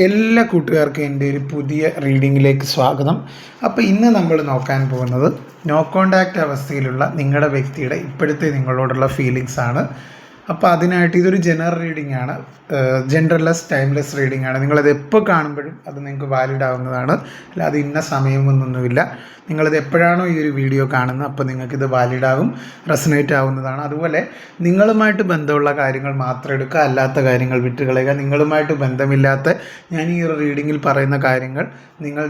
എല്ലാ കൂട്ടുകാർക്കും എൻ്റെ ഒരു പുതിയ റീഡിങ്ങിലേക്ക് സ്വാഗതം. അപ്പോൾ ഇന്ന് നമ്മൾ നോക്കാൻ പോകുന്നത് നോ കോണ്ടാക്റ്റ് അവസ്ഥയിലുള്ള നിങ്ങളുടെ വ്യക്തിയുടെ ഇപ്പോഴത്തെ നിങ്ങളോടുള്ള ഫീലിങ്സ് ആണ്. അപ്പോൾ അതിനായിട്ട് ഇതൊരു ജനറൽ റീഡിംഗ് ആണ്, ജെൻഡർലെസ് ടൈംലെസ് റീഡിംഗ് ആണ്. നിങ്ങളത് എപ്പോൾ കാണുമ്പോഴും അത് നിങ്ങൾക്ക് വാലിഡ് ആവുന്നതാണ്. അല്ലാതെ ഇന്ന സമയമൊന്നുമില്ല. നിങ്ങളത് എപ്പോഴാണോ ഈ ഒരു വീഡിയോ കാണുന്നത് അപ്പോൾ നിങ്ങൾക്കിത് വാലിഡ് ആകും, റെസനേറ്റ് ആവുന്നതാണ്. അതുപോലെ നിങ്ങളുമായിട്ട് ബന്ധമുള്ള കാര്യങ്ങൾ മാത്രം എടുക്കുക, അല്ലാത്ത കാര്യങ്ങൾ വിട്ടുകളയുക. നിങ്ങളുമായിട്ട് ബന്ധമില്ലാത്ത ഞാൻ ഈ ഒരു റീഡിങ്ങിൽ പറയുന്ന കാര്യങ്ങൾ നിങ്ങൾ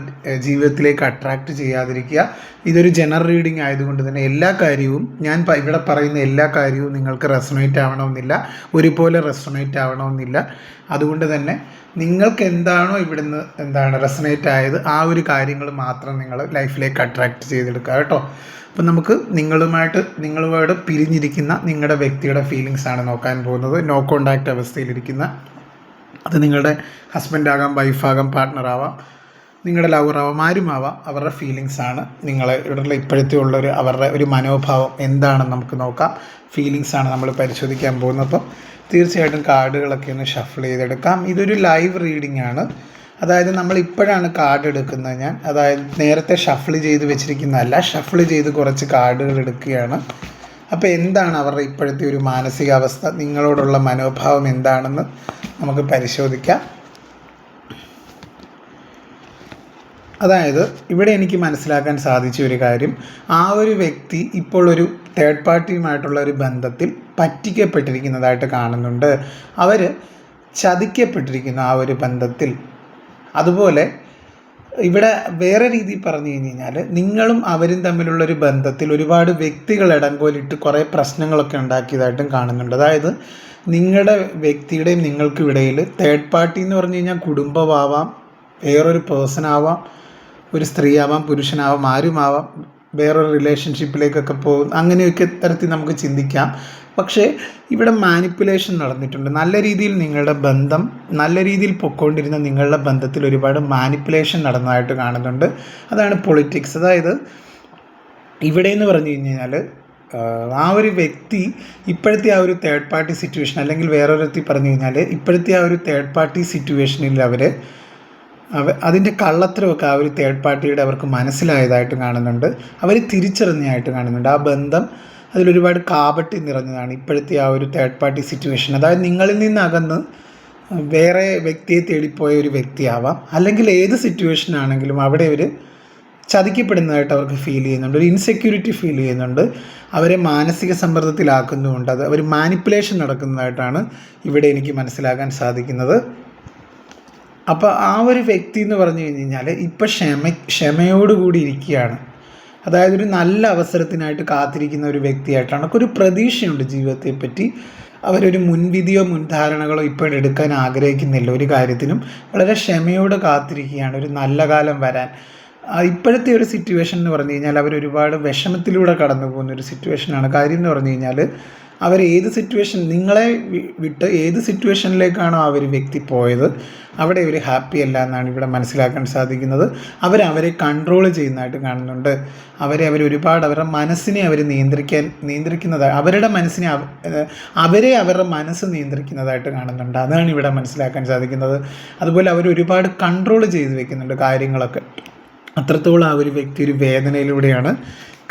ജീവിതത്തിലേക്ക് അട്രാക്റ്റ് ചെയ്യാതിരിക്കുക. ഇതൊരു ജനറൽ റീഡിംഗ് ആയതുകൊണ്ട് തന്നെ എല്ലാ കാര്യവും ഞാൻ ഇവിടെ പറയുന്ന എല്ലാ കാര്യവും നിങ്ങൾക്ക് റെസനേറ്റ് ആവണമെന്നില്ല, ഒരുപോലെ റെസനേറ്റ് ആവണമെന്നില്ല. അതുകൊണ്ട് തന്നെ നിങ്ങൾക്ക് എന്താണോ ഇവിടുന്ന് റെസനേറ്റ് ആയത് ആ ഒരു കാര്യങ്ങൾ മാത്രം നിങ്ങൾ ലൈഫിലേക്ക് അട്രാക്റ്റ് ചെയ്തെടുക്കുക കേട്ടോ. അപ്പം നമുക്ക് നിങ്ങളുമായിട്ട് പിരിഞ്ഞിരിക്കുന്ന നിങ്ങളുടെ വ്യക്തിയുടെ ഫീലിങ്സ് ആണ് നോക്കാൻ പോകുന്നത്. നോ കോണ്ടാക്റ്റ് അവസ്ഥയിലിരിക്കുന്ന, അത് നിങ്ങളുടെ ഹസ്ബൻഡാകാം, വൈഫാകാം, പാർട്ട്ണറാവാം, നിങ്ങളുടെ ലവറാവാം, ആരുമാവാം, അവരുടെ ഫീലിങ്സ് ആണ് ഇവിടെയുള്ള ഇപ്പോഴത്തെ ഉള്ളൊരു അവരുടെ ഒരു മനോഭാവം എന്താണെന്ന് നമുക്ക് നോക്കാം. ഫീലിങ്സ് ആണ് നമ്മൾ പരിശോധിക്കാൻ പോകുന്നത്. അപ്പം തീർച്ചയായിട്ടും കാർഡുകളൊക്കെ ഒന്ന് ഷഫിൾ ചെയ്തെടുക്കാം. ഇതൊരു ലൈവ് റീഡിംഗ് ആണ്. അതായത് നമ്മൾ ഇപ്പോഴാണ് കാർഡ് എടുക്കുന്നത് ഞാൻ, അതായത് നേരത്തെ ഷഫിൾ ചെയ്ത് വെച്ചിരിക്കുന്നതല്ല, ഷഫിൾ ചെയ്ത് കുറച്ച് കാർഡുകൾ എടുക്കുകയാണ്. അപ്പോൾ എന്താണ് അവരുടെ ഇപ്പോഴത്തെ ഒരു മാനസികാവസ്ഥ, നിങ്ങളോടുള്ള മനോഭാവം എന്താണെന്ന് നമുക്ക് പരിശോധിക്കാം. അതായത് ഇവിടെ എനിക്ക് മനസ്സിലാക്കാൻ സാധിച്ച ഒരു കാര്യം, ആ ഒരു വ്യക്തി ഇപ്പോൾ ഒരു തേർഡ് പാർട്ടിയുമായിട്ടുള്ള ഒരു ബന്ധത്തിൽ പറ്റിക്കപ്പെട്ടിരിക്കുന്നതായിട്ട് കാണുന്നുണ്ട്. അവർ ചതിക്കപ്പെട്ടിരിക്കുന്നു ആ ഒരു ബന്ധത്തിൽ. അതുപോലെ ഇവിടെ വേറെ രീതിയിൽ പറഞ്ഞു കഴിഞ്ഞാൽ നിങ്ങളും അവരും തമ്മിലുള്ളൊരു ബന്ധത്തിൽ ഒരുപാട് വ്യക്തികൾ ഇടംപോലിട്ട് കുറേ പ്രശ്നങ്ങളൊക്കെ ഉണ്ടാക്കിയതായിട്ടും കാണുന്നുണ്ട്. അതായത് നിങ്ങളുടെ വ്യക്തിയുടെയും നിങ്ങൾക്കും ഇടയിൽ തേർഡ് പാർട്ടി എന്ന് പറഞ്ഞു കഴിഞ്ഞാൽ കുടുംബമാവാം, വേറൊരു പേഴ്സൺ ആവാം, ഒരു സ്ത്രീ ആവാം, പുരുഷനാവാം, ആരുമാവാം, വേറൊരു റിലേഷൻഷിപ്പിലേക്കൊക്കെ പോകും, അങ്ങനെയൊക്കെ തരത്തിൽ നമുക്ക് ചിന്തിക്കാം. പക്ഷേ ഇവിടെ മാനിപ്പുലേഷൻ നടന്നിട്ടുണ്ട്. നല്ല രീതിയിൽ നിങ്ങളുടെ ബന്ധം നല്ല രീതിയിൽ പൊയ്ക്കൊണ്ടിരുന്ന നിങ്ങളുടെ ബന്ധത്തിൽ ഒരുപാട് മാനിപ്പുലേഷൻ നടന്നതായിട്ട് കാണുന്നുണ്ട്. അതാണ് പൊളിറ്റിക്സ്. അതായത് ഇവിടെ എന്ന് പറഞ്ഞു കഴിഞ്ഞാൽ ആ ഒരു വ്യക്തി ഇപ്പോഴത്തെ ആ ഒരു തേർഡ് പാർട്ടി സിറ്റുവേഷൻ, അല്ലെങ്കിൽ വേറൊരുത്തി പറഞ്ഞു കഴിഞ്ഞാൽ ഇപ്പോഴത്തെ ആ ഒരു തേർഡ് പാർട്ടി സിറ്റുവേഷനിൽ അതിൻ്റെ കള്ളത്തരമൊക്കെ ആ ഒരു തേർഡ് പാർട്ടിയുടെ അവർക്ക് മനസ്സിലായതായിട്ട് കാണുന്നുണ്ട്. അവർ തിരിച്ചറിഞ്ഞതായിട്ട് കാണുന്നുണ്ട്. ആ ബന്ധം അതിലൊരുപാട് കാപട്യം നിറഞ്ഞതാണ് ഇപ്പോഴത്തെ ആ ഒരു തേർഡ് പാർട്ടി സിറ്റുവേഷൻ. അതായത് നിങ്ങളിൽ നിന്നകന്ന് വേറെ വ്യക്തിയെ തേടിപ്പോയ ഒരു വ്യക്തിയാവാം, അല്ലെങ്കിൽ ഏത് സിറ്റുവേഷനാണെങ്കിലും അവിടെ അവർ ചതിക്കപ്പെടുന്നതായിട്ട് അവർക്ക് ഫീൽ ചെയ്യുന്നുണ്ട്. ഒരു ഇൻസെക്യൂരിറ്റി ഫീൽ ചെയ്യുന്നുണ്ട്. അവരെ മാനസിക സമ്മർദ്ദത്തിലാക്കുന്നുമുണ്ട്. അത് അവർ മാനിപ്പുലേഷൻ നടക്കുന്നതായിട്ടാണ് ഇവിടെ എനിക്ക് മനസ്സിലാക്കാൻ സാധിക്കുന്നത്. അപ്പോൾ ആ ഒരു വ്യക്തി എന്ന് പറഞ്ഞു കഴിഞ്ഞാൽ ഇപ്പം ക്ഷമയോടുകൂടി ഇരിക്കുകയാണ്. അതായത് ഒരു നല്ല അവസരത്തിനായിട്ട് കാത്തിരിക്കുന്ന ഒരു വ്യക്തിയായിട്ടാണ്. ഒരു പ്രതീക്ഷയുണ്ട് ജീവിതത്തെപ്പറ്റി. അവരൊരു മുൻവിധിയോ മുൻധാരണകളോ ഇപ്പോൾ എടുക്കാൻ ആഗ്രഹിക്കുന്നില്ല ഒരു കാര്യത്തിനും. വളരെ ക്ഷമയോടെ കാത്തിരിക്കുകയാണ് ഒരു നല്ല കാലം വരാൻ. ഇപ്പോഴത്തെ ഒരു സിറ്റുവേഷൻ എന്ന് പറഞ്ഞു കഴിഞ്ഞാൽ അവരൊരുപാട് വിഷമത്തിലൂടെ കടന്നു പോകുന്ന ഒരു സിറ്റുവേഷനാണ്. കാര്യം എന്ന് പറഞ്ഞു കഴിഞ്ഞാൽ അവർ ഏത് സിറ്റുവേഷൻ, നിങ്ങളെ വിട്ട് ഏത് സിറ്റുവേഷനിലേക്കാണോ ആ ഒരു വ്യക്തി പോയത് അവിടെ ഒരു ഹാപ്പി അല്ല എന്നാണ് ഇവിടെ മനസ്സിലാക്കാൻ സാധിക്കുന്നത്. അവരെ കൺട്രോൾ ചെയ്യുന്നതായിട്ട് കാണുന്നുണ്ട്. അവരൊരുപാട് അവരുടെ മനസ്സിനെ അവർ നിയന്ത്രിക്കുന്നതായി, അവരുടെ മനസ്സിനെ അവരുടെ മനസ്സ് നിയന്ത്രിക്കുന്നതായിട്ട് കാണുന്നുണ്ട്. അതാണ് ഇവിടെ മനസ്സിലാക്കാൻ സാധിക്കുന്നത്. അതുപോലെ അവരൊരുപാട് കൺട്രോൾ ചെയ്ത് വെക്കുന്നുണ്ട് കാര്യങ്ങളൊക്കെ. അത്രത്തോളം ആ ഒരു വ്യക്തി ഒരു വേദനയിലൂടെയാണ്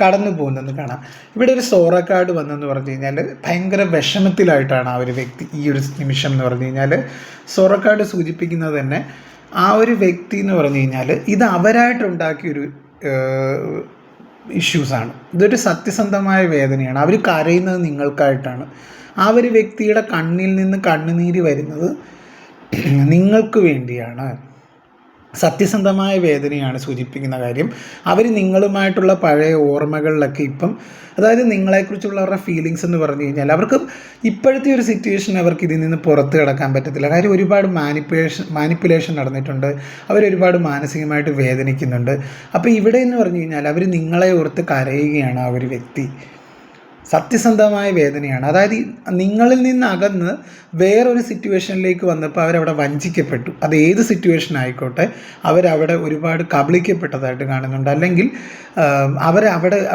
കടന്നു പോകുന്നതെന്ന് കാണാം. ഇവിടെ ഒരു സോറ കാർഡ് വന്നെന്ന് പറഞ്ഞു കഴിഞ്ഞാൽ ഭയങ്കര വിഷമത്തിലായിട്ടാണ് ആ ഒരു വ്യക്തി ഈ ഒരു നിമിഷം എന്ന് പറഞ്ഞു കഴിഞ്ഞാൽ. സോറ കാർഡ് സൂചിപ്പിക്കുന്നത് തന്നെ ആ ഒരു വ്യക്തി എന്ന് പറഞ്ഞു കഴിഞ്ഞാൽ ഇത് അവരായിട്ടുണ്ടാക്കിയൊരു ഇഷ്യൂസാണ്. ഇതൊരു സത്യസന്ധമായ വേദനയാണ്. അവർ കരയുന്നത് നിങ്ങൾക്കായിട്ടാണ്. ആ ഒരു വ്യക്തിയുടെ കണ്ണിൽ നിന്ന് കണ്ണുനീര് വരുന്നത് നിങ്ങൾക്ക് വേണ്ടിയാണ്. സത്യസന്ധമായ വേദനയാണ് സൂചിപ്പിക്കുന്ന കാര്യം. അവർ നിങ്ങളുമായിട്ടുള്ള പഴയ ഓർമ്മകളിലൊക്കെ ഇപ്പം, അതായത് നിങ്ങളെക്കുറിച്ചുള്ള അവരുടെ ഫീലിങ്സ് എന്ന് പറഞ്ഞു കഴിഞ്ഞാൽ അവർക്ക് ഇപ്പോഴത്തെ ഒരു സിറ്റുവേഷൻ അവർക്ക് ഇതിൽ നിന്ന് പുറത്ത് കിടക്കാൻ പറ്റത്തില്ല. കാര്യം ഒരുപാട് മാനിപ്പുലേഷൻ നടന്നിട്ടുണ്ട്. അവരൊരുപാട് മാനസികമായിട്ട് വേദനിക്കുന്നുണ്ട്. അപ്പോൾ ഇവിടെ എന്ന് പറഞ്ഞു കഴിഞ്ഞാൽ അവർ നിങ്ങളെ ഓർത്ത് കരയുകയാണ് ആ ഒരു വ്യക്തി. സത്യസന്ധമായ വേദനയാണ്. അതായത് നിങ്ങളിൽ നിന്ന് അകന്ന് വേറൊരു സിറ്റുവേഷനിലേക്ക് വന്നപ്പോൾ അവരവിടെ വഞ്ചിക്കപ്പെട്ടു. അത് ഏത് സിറ്റുവേഷൻ ആയിക്കോട്ടെ, അവരവിടെ ഒരുപാട് കബളിക്കപ്പെട്ടതായിട്ട് കാണുന്നുണ്ട്. അല്ലെങ്കിൽ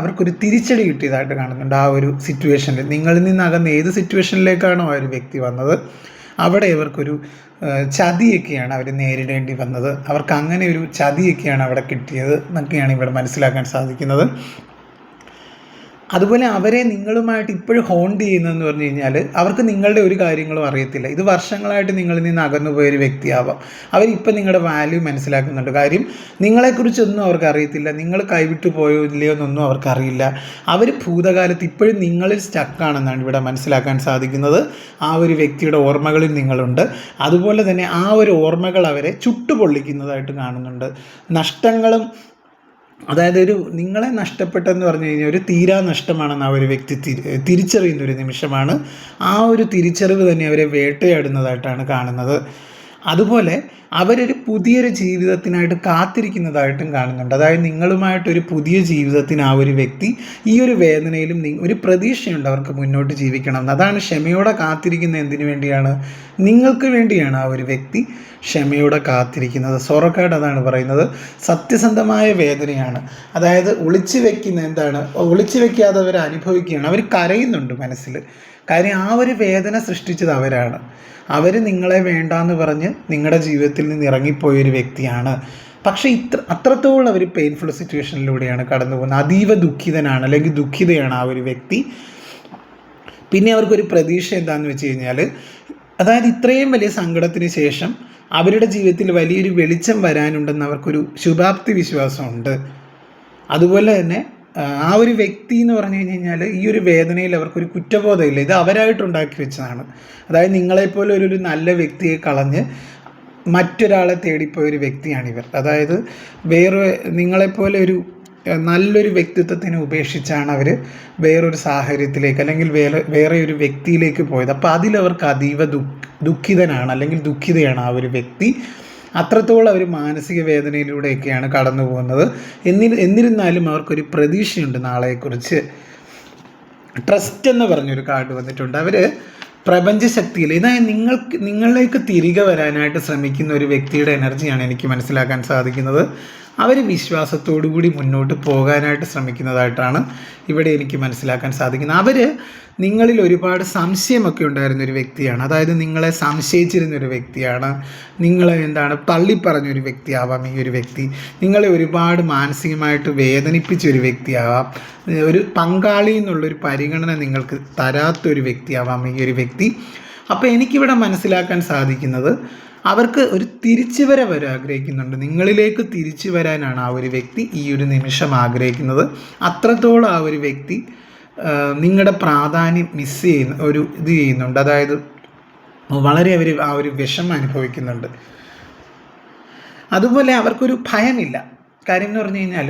അവർക്കൊരു തിരിച്ചടി കിട്ടിയതായിട്ട് കാണുന്നുണ്ട്. ആ ഒരു സിറ്റുവേഷനിൽ നിങ്ങളിൽ നിന്ന് അകന്ന് ഏത് സിറ്റുവേഷനിലേക്കാണോ ആ ഒരു വ്യക്തി വന്നത് അവിടെ ഇവർക്കൊരു ചതിയൊക്കെയാണ് അവർ നേരിടേണ്ടി വന്നത്. അവർക്ക് അങ്ങനെ ഒരു ചതിയൊക്കെയാണ് അവിടെ കിട്ടിയത് എന്നൊക്കെയാണ് ഇവിടെ മനസ്സിലാക്കാൻ സാധിക്കുന്നത്. അതുപോലെ അവരെ നിങ്ങളുമായിട്ട് ഇപ്പോഴും ഹോണ്ട് ചെയ്യുന്നതെന്ന് പറഞ്ഞു കഴിഞ്ഞാൽ അവർക്ക് നിങ്ങളുടെ ഒരു കാര്യങ്ങളും അറിയത്തില്ല. ഇത് വർഷങ്ങളായിട്ട് നിങ്ങളിൽ നിന്ന് അകന്നു പോയൊരു വ്യക്തിയാവാം. അവരിപ്പോൾ നിങ്ങളുടെ വാല്യൂ മനസ്സിലാക്കുന്നുണ്ട്. കാര്യം നിങ്ങളെക്കുറിച്ചൊന്നും അവർക്ക് അറിയത്തില്ല. നിങ്ങൾ കൈവിട്ടു പോയോ ഇല്ലയോ എന്നൊന്നും അവർക്കറിയില്ല. അവർ ഭൂതകാലത്ത് ഇപ്പോഴും നിങ്ങളിൽ സ്റ്റക്കാണെന്നാണ് ഇവിടെ മനസ്സിലാക്കാൻ സാധിക്കുന്നത്. ആ ഒരു വ്യക്തിയുടെ ഓർമ്മകളിൽ നിങ്ങളുണ്ട്. അതുപോലെ തന്നെ ആ ഒരു ഓർമ്മകൾ അവരെ ചുട്ടുപൊള്ളിക്കുന്നതായിട്ട് കാണുന്നുണ്ട്. നഷ്ടങ്ങളും, അതായത് നിങ്ങളെ നഷ്ടപ്പെട്ടെന്ന് പറഞ്ഞു കഴിഞ്ഞാൽ ഒരു തീരാ നഷ്ടമാണെന്ന് ആ ഒരു വ്യക്തി തിരിച്ചറിയുന്ന ഒരു നിമിഷമാണ്. ആ ഒരു തിരിച്ചറിവ് തന്നെ അവരെ വേട്ടയാടുന്നതായിട്ടാണ് കാണുന്നത്. അതുപോലെ അവരൊരു പുതിയൊരു ജീവിതത്തിനായിട്ട് കാത്തിരിക്കുന്നതായിട്ടും കാണുന്നുണ്ട്. അതായത് നിങ്ങളുമായിട്ടൊരു പുതിയ ജീവിതത്തിന് ആ ഒരു വ്യക്തി ഈ ഒരു വേദനയിലും ഒരു പ്രതീക്ഷയുണ്ട് അവർക്ക് മുന്നോട്ട് ജീവിക്കണം. അതാണ് ക്ഷമയോടെ കാത്തിരിക്കുന്ന. എന്തിനു വേണ്ടിയാണ്? നിങ്ങൾക്ക് വേണ്ടിയാണ് ആ ഒരു വ്യക്തി ക്ഷമയോടെ കാത്തിരിക്കുന്നത്. സോറക്കാട് അതാണ് പറയുന്നത്. സത്യസന്ധമായ വേദനയാണ്. അതായത് ഒളിച്ചു വെക്കാതെ അവർ അനുഭവിക്കുകയാണ്. അവർ കരയുന്നുണ്ട് മനസ്സിൽ. കാര്യം ആ ഒരു വേദന സൃഷ്ടിച്ചത് അവരാണ്. അവർ നിങ്ങളെ വേണ്ടാന്ന് പറഞ്ഞ് നിങ്ങളുടെ ജീവിതത്തിൽ നിന്ന് ഇറങ്ങിപ്പോയൊരു വ്യക്തിയാണ്. പക്ഷേ അത്രത്തോളം അവർ പെയിൻഫുൾ സിറ്റുവേഷനിലൂടെയാണ് കടന്നു പോകുന്നത്. അതീവ ദുഃഖിതനാണ്, അല്ലെങ്കിൽ ദുഃഖിതയാണ് ആ ഒരു വ്യക്തി. പിന്നെ അവർക്കൊരു പ്രതീക്ഷ എന്താണെന്ന് വെച്ച് കഴിഞ്ഞാൽ, അതായത് ഇത്രയും വലിയ സങ്കടത്തിന് ശേഷം അവരുടെ ജീവിതത്തിൽ വലിയൊരു വെളിച്ചം വരാനുണ്ടെന്ന് അവർക്കൊരു ശുഭാപ്തി വിശ്വാസമുണ്ട്. അതുപോലെ തന്നെ ആ ഒരു വ്യക്തി എന്ന് പറഞ്ഞു കഴിഞ്ഞാൽ ഈ ഒരു വേദനയിൽ അവർക്കൊരു കുറ്റബോധമില്ല. ഇത് അവരായിട്ടുണ്ടാക്കി വെച്ചതാണ്. അതായത് നിങ്ങളെപ്പോലെ ഒരു നല്ല വ്യക്തിയെ കളഞ്ഞ് മറ്റൊരാളെ തേടിപ്പോയൊരു വ്യക്തിയാണിവർ. അതായത് നിങ്ങളെപ്പോലെ ഒരു നല്ലൊരു വ്യക്തിത്വത്തിനെ ഉപേക്ഷിച്ചാണ് അവർ വേറൊരു സാഹചര്യത്തിലേക്ക് അല്ലെങ്കിൽ വേറെ ഒരു വ്യക്തിയിലേക്ക് പോയത്. അപ്പോൾ അതിലവർക്ക് അതീവ ദുഃഖിതനാണ്, അല്ലെങ്കിൽ ദുഃഖിതയാണ് ആ ഒരു വ്യക്തി. അത്രത്തോളം അവർ മാനസിക വേദനയിലൂടെയൊക്കെയാണ് കടന്നു പോകുന്നത്. എന്നിരുന്നാലും അവർക്കൊരു പ്രതീക്ഷയുണ്ട് നാളെക്കുറിച്ച്. ട്രസ്റ്റ് എന്ന് പറഞ്ഞൊരു കാർഡ് വന്നിട്ടുണ്ട്. അവർ പ്രപഞ്ചശക്തിയിൽ, ഇതായത് നിങ്ങളിലേക്ക് തിരികെ വരാനായിട്ട് ശ്രമിക്കുന്ന ഒരു വ്യക്തിയുടെ എനർജിയാണ് എനിക്ക് മനസ്സിലാക്കാൻ സാധിക്കുന്നത്. അവർ വിശ്വാസത്തോടുകൂടി മുന്നോട്ട് പോകാനായിട്ട് ശ്രമിക്കുന്നതായിട്ടാണ് ഇവിടെ എനിക്ക് മനസ്സിലാക്കാൻ സാധിക്കുന്നത്. അവർ നിങ്ങളിൽ ഒരുപാട് സംശയമൊക്കെ ഉണ്ടായിരുന്ന ഒരു വ്യക്തിയാണ്. അതായത് നിങ്ങളെ സംശയിച്ചിരുന്നൊരു വ്യക്തിയാണ്. നിങ്ങളെ തള്ളിപ്പറഞ്ഞൊരു വ്യക്തിയാവാം ഈ ഒരു വ്യക്തി. നിങ്ങളെ ഒരുപാട് മാനസികമായിട്ട് വേദനിപ്പിച്ചൊരു വ്യക്തിയാവാം. ഒരു പങ്കാളി എന്നുള്ളൊരു പരിഗണന നിങ്ങൾക്ക് തരാത്തൊരു വ്യക്തിയാവാം ഈ ഒരു വ്യക്തി. അപ്പോൾ എനിക്കിവിടെ മനസ്സിലാക്കാൻ സാധിക്കുന്നത്, അവർക്ക് ഒരു തിരിച്ചുവരവ് അവർ ആഗ്രഹിക്കുന്നുണ്ട്. നിങ്ങളിലേക്ക് തിരിച്ചു വരാനാണ് ആ ഒരു വ്യക്തി ഈ ഒരു നിമിഷം ആഗ്രഹിക്കുന്നത്. അത്രത്തോളം ആ ഒരു വ്യക്തി നിങ്ങളുടെ പ്രാധാന്യം ചെയ്യുന്നുണ്ട്. അതായത് വളരെ അവർ ആ ഒരു വിഷമം അനുഭവിക്കുന്നുണ്ട്. അതുപോലെ അവർക്കൊരു ഭയമില്ല. കാര്യം എന്ന് പറഞ്ഞു കഴിഞ്ഞാൽ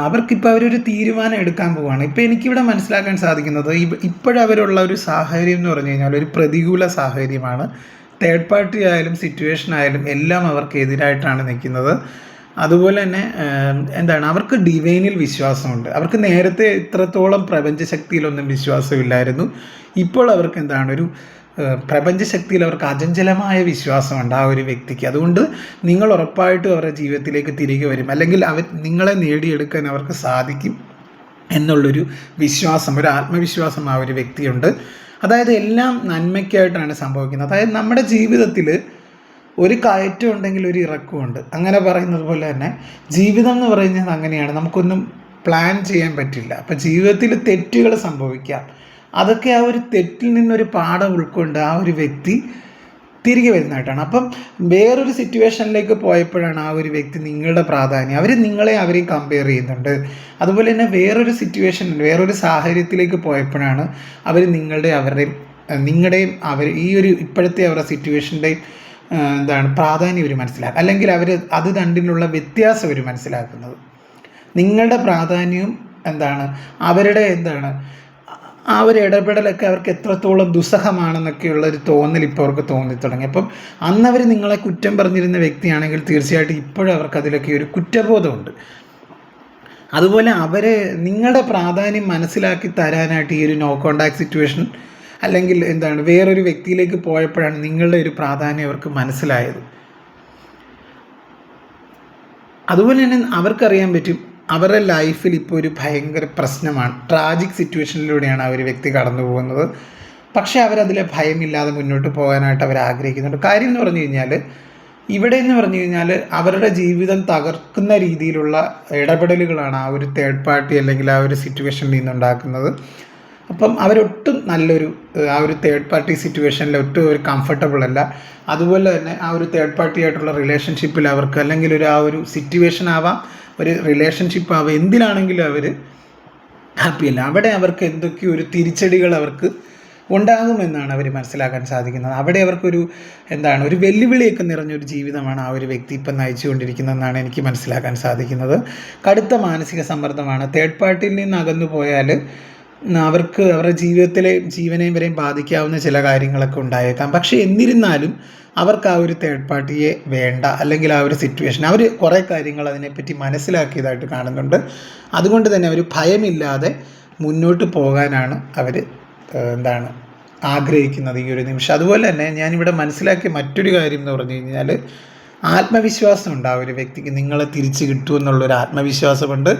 അവർക്കിപ്പോൾ അവരൊരു തീരുമാനം എടുക്കാൻ പോവുകയാണ്. ഇപ്പോൾ എനിക്കിവിടെ മനസ്സിലാക്കാൻ സാധിക്കുന്നത്, ഇപ്പോഴവരുള്ള ഒരു സാഹചര്യം എന്ന് പറഞ്ഞു കഴിഞ്ഞാൽ ഒരു പ്രതികൂല സാഹചര്യമാണ്. തേർഡ് പാർട്ടി ആയാലും സിറ്റുവേഷൻ ആയാലും എല്ലാം അവർക്ക് എതിരായിട്ടാണ് നിൽക്കുന്നത്. അതുപോലെ തന്നെ അവർക്ക് ഡിവൈനിൽ വിശ്വാസമുണ്ട്. അവർക്ക് നേരത്തെ ഇത്രത്തോളം പ്രപഞ്ചശക്തിയിലൊന്നും വിശ്വാസമില്ലായിരുന്നു. ഇപ്പോൾ അവർക്ക് ഒരു പ്രപഞ്ചശക്തിയിൽ അവർക്ക് അചഞ്ചലമായ വിശ്വാസമുണ്ട് ആ ഒരു വ്യക്തിക്ക്. അതുകൊണ്ട് നിങ്ങൾ ഉറപ്പായിട്ടും അവരുടെ ജീവിതത്തിലേക്ക് തിരികെ വരും, അല്ലെങ്കിൽ നിങ്ങളെ നേടിയെടുക്കാൻ അവർക്ക് സാധിക്കും എന്നുള്ളൊരു വിശ്വാസം, ഒരു ആത്മവിശ്വാസം ആ ഒരു വ്യക്തിയുണ്ട്. അതായത് എല്ലാം നന്മയ്ക്കായിട്ടാണ് സംഭവിക്കുന്നത്. അതായത് നമ്മുടെ ജീവിതത്തിൽ ഒരു കയറ്റം ഉണ്ടെങ്കിൽ ഒരു ഇറക്കമുണ്ട്. അങ്ങനെ പറയുന്നത് പോലെ തന്നെ ജീവിതം എന്ന് പറയുന്നത് അങ്ങനെയാണ്. നമുക്കൊന്നും പ്ലാൻ ചെയ്യാൻ പറ്റില്ല. അപ്പം ജീവിതത്തിൽ തെറ്റുകൾ സംഭവിക്കാം. അതൊക്കെ ആ ഒരു തെറ്റിൽ നിന്നൊരു പാഠം ഉൾക്കൊണ്ട് ആ ഒരു വ്യക്തി തിരികെ വരുന്നതായിട്ടാണ്. അപ്പം വേറൊരു സിറ്റുവേഷനിലേക്ക് പോയപ്പോഴാണ് ആ ഒരു വ്യക്തി നിങ്ങളുടെ പ്രാധാന്യം, അവരെയും കമ്പയർ ചെയ്യുന്നുണ്ട്. അതുപോലെ തന്നെ വേറൊരു സാഹചര്യത്തിലേക്ക് പോയപ്പോഴാണ് അവർ നിങ്ങളുടെയും ഈ ഒരു ഇപ്പോഴത്തെ അവരുടെ സിറ്റുവേഷൻ്റെയും പ്രാധാന്യം അവർ മനസ്സിലാക്കുക, അല്ലെങ്കിൽ അത് രണ്ടിനുള്ള വ്യത്യാസം അവർ മനസ്സിലാക്കുന്നത്. നിങ്ങളുടെ പ്രാധാന്യവും അവരുടെ ആ ഒരു ഇടപെടലൊക്കെ അവർക്ക് എത്രത്തോളം ദുസ്സഹമാണെന്നൊക്കെയുള്ള ഒരു തോന്നൽ ഇപ്പോൾ അവർക്ക് തോന്നിത്തുടങ്ങി. അപ്പം അന്ന് അവർ നിങ്ങളെ കുറ്റം പറഞ്ഞിരുന്ന വ്യക്തിയാണെങ്കിൽ തീർച്ചയായിട്ടും ഇപ്പോഴും അവർക്ക് അതിലൊക്കെ ഒരു കുറ്റബോധമുണ്ട്. അതുപോലെ നിങ്ങളുടെ പ്രാധാന്യം മനസ്സിലാക്കി തരാനായിട്ട് ഈ ഒരു നോ കോണ്ടാക്ട് സിറ്റുവേഷൻ അല്ലെങ്കിൽ വേറൊരു വ്യക്തിയിലേക്ക് പോയപ്പോഴാണ് നിങ്ങളുടെ ഒരു പ്രാധാന്യം അവർക്ക് മനസ്സിലായത്. അതുപോലെ തന്നെ അവർക്കറിയാൻ പറ്റും അവരുടെ ലൈഫിൽ ഇപ്പോൾ ഒരു ഭയങ്കര പ്രശ്നമാണ്, ട്രാജിക് സിറ്റുവേഷനിലൂടെയാണ് ആ ഒരു വ്യക്തി കടന്നു പോകുന്നത്. പക്ഷേ അവരതിലെ ഭയമില്ലാതെ മുന്നോട്ട് പോകാനായിട്ട് അവർ ആഗ്രഹിക്കുന്നുണ്ട്. കാര്യം എന്ന് പറഞ്ഞു കഴിഞ്ഞാൽ ഇവിടെ എന്ന് പറഞ്ഞു കഴിഞ്ഞാൽ അവരുടെ ജീവിതം തകർക്കുന്ന രീതിയിലുള്ള ഇടപെടലുകളാണ് ആ ഒരു തേർഡ് പാർട്ടി അല്ലെങ്കിൽ ആ ഒരു സിറ്റുവേഷനിൽ നിന്നുണ്ടാക്കുന്നത്. അപ്പം അവരൊട്ടും നല്ലൊരു ആ ഒരു തേർഡ് പാർട്ടി സിറ്റുവേഷനിൽ ഒട്ടും ഒരു കംഫർട്ടബിൾ അല്ല. അതുപോലെ തന്നെ ആ ഒരു തേർഡ് പാർട്ടി ആയിട്ടുള്ള റിലേഷൻഷിപ്പിൽ അവർക്ക് അല്ലെങ്കിൽ ആ ഒരു സിറ്റുവേഷൻ ആവാം, ഒരു റിലേഷൻഷിപ്പ് ആവാം, എന്തിലാണെങ്കിലും അവർ ഹാപ്പിയല്ല. അവിടെ അവർക്ക് എന്തൊക്കെയോ ഒരു തിരിച്ചടികൾ അവർക്ക് ഉണ്ടാകുമെന്നാണ് അവർ മനസ്സിലാക്കാൻ സാധിക്കുന്നത്. അവിടെ അവർക്കൊരു ഒരു വെല്ലുവിളിയൊക്കെ നിറഞ്ഞൊരു ജീവിതമാണ് ആ ഒരു വ്യക്തി ഇപ്പം നയിച്ചുകൊണ്ടിരിക്കുന്നതെന്നാണ് എനിക്ക് മനസ്സിലാക്കാൻ സാധിക്കുന്നത്. കടുത്ത മാനസിക സമ്മർദ്ദമാണ്. തേർഡ് പാർട്ടിയിൽ നിന്ന് അകന്നു പോയാൽ അവർക്ക് അവരുടെ ജീവനെയും വരെയും ബാധിക്കാവുന്ന ചില കാര്യങ്ങളൊക്കെ ഉണ്ടായേക്കാം. പക്ഷേ എന്നിരുന്നാലും അവർക്ക് ആ ഒരു തേർഡ് പാർട്ടിയെ വേണ്ട, അല്ലെങ്കിൽ ആ ഒരു സിറ്റുവേഷൻ അവർ കുറേ കാര്യങ്ങൾ അതിനെപ്പറ്റി മനസ്സിലാക്കിയതായിട്ട് കാണുന്നുണ്ട്. അതുകൊണ്ട് തന്നെ അവർ ഭയമില്ലാതെ മുന്നോട്ട് പോകാനാണ് അവർ ആഗ്രഹിക്കുന്നത് ഈ ഒരു നിമിഷം. അതുപോലെ തന്നെ ഞാനിവിടെ മനസ്സിലാക്കിയ മറ്റൊരു കാര്യം എന്ന് പറഞ്ഞു കഴിഞ്ഞാൽ ആത്മവിശ്വാസമുണ്ട് ആ ഒരു വ്യക്തിക്ക്. നിങ്ങളെ തിരിച്ച് കിട്ടുമെന്നുള്ളൊരു ആത്മവിശ്വാസമുണ്ട്.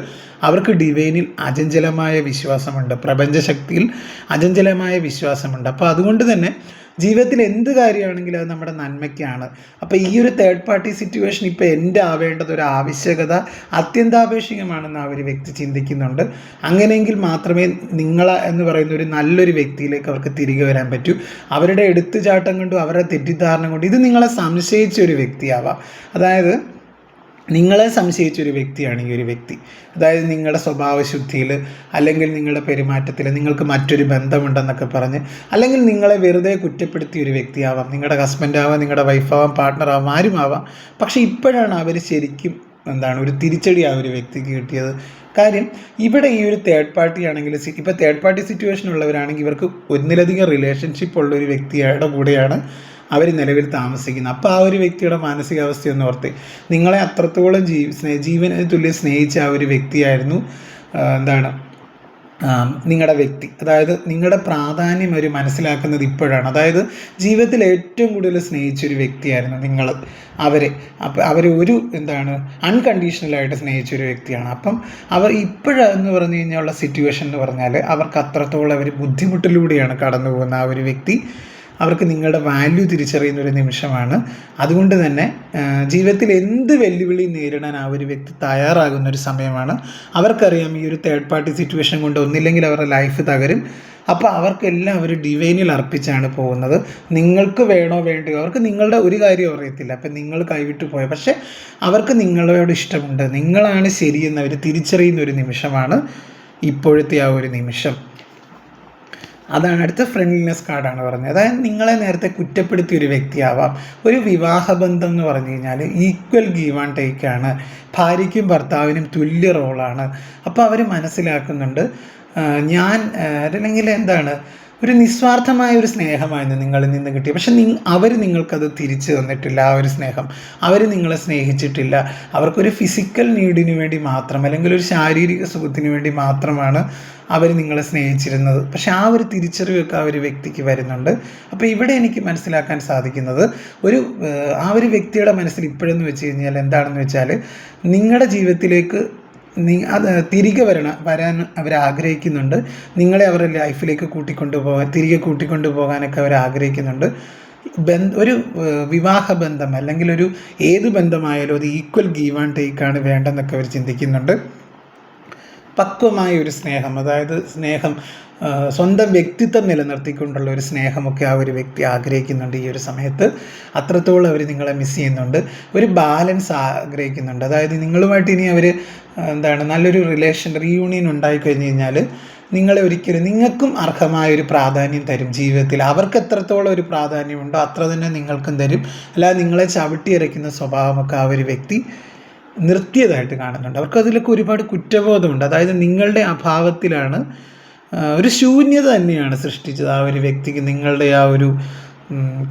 അവർക്ക് ഡിവൈനിൽ അചഞ്ചലമായ വിശ്വാസമുണ്ട്, പ്രപഞ്ചശക്തിയിൽ അചഞ്ചലമായ വിശ്വാസമുണ്ട്. അപ്പോൾ അതുകൊണ്ട് തന്നെ ജീവിതത്തിൽ എന്ത് കാര്യമാണെങ്കിലും അത് നമ്മുടെ നന്മയ്ക്കാണ്. അപ്പോൾ ഈ ഒരു തേർഡ് പാർട്ടി സിറ്റുവേഷൻ ഇപ്പോൾ എൻ്റെ ആവേണ്ടത് ഒരു ആവശ്യകത അത്യന്താപേക്ഷികമാണെന്ന് ആ ഒരു വ്യക്തി ചിന്തിക്കുന്നുണ്ട്. അങ്ങനെയെങ്കിൽ മാത്രമേ എന്ന് പറയുന്ന ഒരു നല്ലൊരു വ്യക്തിയിലേക്ക് അവർക്ക് തിരികെ വരാൻ പറ്റൂ. അവരുടെ എടുത്തുചാട്ടം കൊണ്ടും അവരുടെ തെറ്റിദ്ധാരണ കൊണ്ടും ഇത് നിങ്ങളെ സംശയിച്ച ഒരു വ്യക്തിയാവാം. അതായത് നിങ്ങളെ സംശയിച്ചൊരു വ്യക്തിയാണ് ഈ ഒരു വ്യക്തി. അതായത് നിങ്ങളുടെ സ്വഭാവശുദ്ധിയിൽ അല്ലെങ്കിൽ നിങ്ങളുടെ പെരുമാറ്റത്തിൽ നിങ്ങൾക്ക് മറ്റൊരു ബന്ധമുണ്ടെന്നൊക്കെ പറഞ്ഞ്, അല്ലെങ്കിൽ നിങ്ങളെ വെറുതെ കുറ്റപ്പെടുത്തിയ ഒരു വ്യക്തിയാവാം. നിങ്ങളുടെ ഹസ്ബൻഡാവാം, നിങ്ങളുടെ വൈഫാവാം, പാർട്ട്ണറാവാം, ആരുമാവാം. പക്ഷേ ഇപ്പോഴാണ് അവർ ശരിക്കും ഒരു തിരിച്ചടി ആ ഒരു വ്യക്തിക്ക് കിട്ടിയത്. കാര്യം ഇവിടെ ഈ ഒരു തേർഡ് പാർട്ടി ആണെങ്കിൽ, ഇപ്പോൾ തേർഡ് പാർട്ടി സിറ്റുവേഷൻ ഉള്ളവരാണെങ്കിൽ ഇവർക്ക് ഒന്നിലധികം റിലേഷൻഷിപ്പ് ഉള്ള ഒരു വ്യക്തിയുടെ കൂടെയാണ് അവർ നിലവിൽ താമസിക്കുന്നത്. അപ്പോൾ ആ ഒരു വ്യക്തിയുടെ മാനസികാവസ്ഥയൊന്ന് ഓർത്ത്, നിങ്ങളെ അത്രത്തോളം ജീവന് തുല്യം സ്നേഹിച്ച ആ ഒരു വ്യക്തിയായിരുന്നു നിങ്ങളുടെ വ്യക്തി. അതായത് നിങ്ങളുടെ പ്രാധാന്യം അവർ മനസ്സിലാക്കുന്നത് ഇപ്പോഴാണ്. അതായത് ജീവിതത്തിൽ ഏറ്റവും കൂടുതൽ സ്നേഹിച്ചൊരു വ്യക്തിയായിരുന്നു നിങ്ങൾ അവരെ. അപ്പം അവർ അൺകണ്ടീഷണലായിട്ട് സ്നേഹിച്ചൊരു വ്യക്തിയാണ്. അപ്പം അവർ ഇപ്പോഴെന്ന് പറഞ്ഞു കഴിഞ്ഞാൽ ഉള്ള സിറ്റുവേഷൻ എന്ന് പറഞ്ഞാൽ അവർക്ക് അത്രത്തോളം അവർ ബുദ്ധിമുട്ടിലൂടെയാണ് കടന്നു പോകുന്ന ആ ഒരു വ്യക്തി. അവർക്ക് നിങ്ങളുടെ വാല്യൂ തിരിച്ചറിയുന്ന ഒരു നിമിഷമാണ്. അതുകൊണ്ട് തന്നെ ജീവിതത്തിൽ എന്ത് വെല്ലുവിളി നേരിടാൻ ആ ഒരു വ്യക്തി തയ്യാറാകുന്ന ഒരു സമയമാണ്. അവർക്കറിയാം ഈ ഒരു തേർഡ് പാർട്ടി സിറ്റുവേഷൻ കൊണ്ട് ഒന്നില്ലെങ്കിൽ അവരുടെ ലൈഫ് തകരും. അപ്പോൾ അവർക്കെല്ലാം അവർ ഡിവൈനിൽ അർപ്പിച്ചാണ് പോകുന്നത്. നിങ്ങൾക്ക് വേണോ വേണ്ടയോ, അവർക്ക് നിങ്ങളുടെ ഒരു കാര്യം അറിയത്തില്ല. അപ്പം നിങ്ങൾ കൈവിട്ടു പോയ, പക്ഷേ അവർക്ക് നിങ്ങളോട് ഇഷ്ടമുണ്ട്, നിങ്ങളാണ് ശരിയെന്ന് അവർ തിരിച്ചറിയുന്ന ഒരു നിമിഷമാണ് ഇപ്പോഴത്തെ ആ ഒരു നിമിഷം. അതാണ് അടുത്ത ഫ്രണ്ട്ലിനെസ് കാർഡാണ് പറഞ്ഞത്. അതായത് നിങ്ങളെ നേരത്തെ കുറ്റപ്പെടുത്തിയ ഒരു വ്യക്തിയാവാം. ഒരു വിവാഹബന്ധം എന്ന് പറഞ്ഞു കഴിഞ്ഞാൽ ഈക്വൽ ഗീവ് ആൻഡ് ടേക്കാണ്. ഭാര്യയ്ക്കും ഭർത്താവിനും തുല്യ റോളാണ്. അപ്പോൾ അവർ മനസ്സിലാക്കുന്നുണ്ട് അല്ലെങ്കിൽ ഒരു നിസ്വാർത്ഥമായ ഒരു സ്നേഹമായിരുന്നു നിങ്ങളിൽ നിന്ന് കിട്ടിയത്. പക്ഷെ അവർ നിങ്ങൾക്കത് തിരിച്ചു തന്നിട്ടില്ല. ആ ഒരു സ്നേഹം അവർ നിങ്ങളെ സ്നേഹിച്ചിട്ടില്ല. അവർക്കൊരു ഫിസിക്കൽ നീഡിന് വേണ്ടി മാത്രം, അല്ലെങ്കിൽ ഒരു ശാരീരിക സുഖത്തിന് വേണ്ടി മാത്രമാണ് അവർ നിങ്ങളെ സ്നേഹിച്ചിരുന്നത്. പക്ഷെ ആ ഒരു തിരിച്ചറിവൊക്കെ ആ ഒരു വ്യക്തിക്ക് വരുന്നുണ്ട്. അപ്പോൾ ഇവിടെ എനിക്ക് മനസ്സിലാക്കാൻ സാധിക്കുന്നത് ആ ഒരു വ്യക്തിയുടെ മനസ്സിൽ ഇപ്പോഴെന്ന് വെച്ച് കഴിഞ്ഞാൽ എന്താണെന്ന് വെച്ചാൽ, നിങ്ങളുടെ ജീവിതത്തിലേക്ക് അത് തിരികെ വരാൻ അവർ ആഗ്രഹിക്കുന്നുണ്ട്. നിങ്ങളെ അവരുടെ ലൈഫിലേക്ക് തിരികെ കൂട്ടിക്കൊണ്ടുപോകാനൊക്കെ അവർ ആഗ്രഹിക്കുന്നുണ്ട്. ഒരു വിവാഹബന്ധം അല്ലെങ്കിൽ ഏത് ബന്ധമായാലും അത് ഈക്വൽ ഗീവ് ആൻഡ് ടേക്കാണ് വേണ്ടെന്നൊക്കെ അവർ ചിന്തിക്കുന്നുണ്ട്. പക്വമായ ഒരു സ്നേഹം, അതായത് സ്നേഹം സ്വന്തം വ്യക്തിത്വം നിലനിർത്തിക്കൊണ്ടുള്ള ഒരു സ്നേഹമൊക്കെ ആ ഒരു വ്യക്തി ആഗ്രഹിക്കുന്നുണ്ട്. ഈ ഒരു സമയത്ത് അത്രത്തോളം അവർ നിങ്ങളെ മിസ് ചെയ്യുന്നുണ്ട്. ഒരു ബാലൻസ് ആഗ്രഹിക്കുന്നുണ്ട്. അതായത് നിങ്ങളുമായിട്ട് ഇനി അവർ നല്ലൊരു റീയൂണിയൻ ഉണ്ടായിക്കഴിഞ്ഞ് കഴിഞ്ഞാൽ നിങ്ങളെ ഒരിക്കലും നിങ്ങൾക്കും അർഹമായൊരു പ്രാധാന്യം തരും ജീവിതത്തിൽ. അവർക്ക് എത്രത്തോളം ഒരു പ്രാധാന്യമുണ്ടോ അത്ര തന്നെ നിങ്ങൾക്കും തരും. അല്ലാതെ നിങ്ങളെ ചവിട്ടിയിറക്കുന്ന സ്വഭാവമൊക്കെ ആ ഒരു വ്യക്തി നിർത്തിയതായിട്ട് കാണുന്നുണ്ട്. അവർക്ക് അതിലൊക്കെ ഒരുപാട് കുറ്റബോധമുണ്ട്. അതായത് നിങ്ങളുടെ അഭാവത്തിലാണ് ഒരു ശൂന്യത തന്നെയാണ് സൃഷ്ടിച്ചത് ആ ഒരു വ്യക്തിക്ക്. നിങ്ങളുടെ ആ ഒരു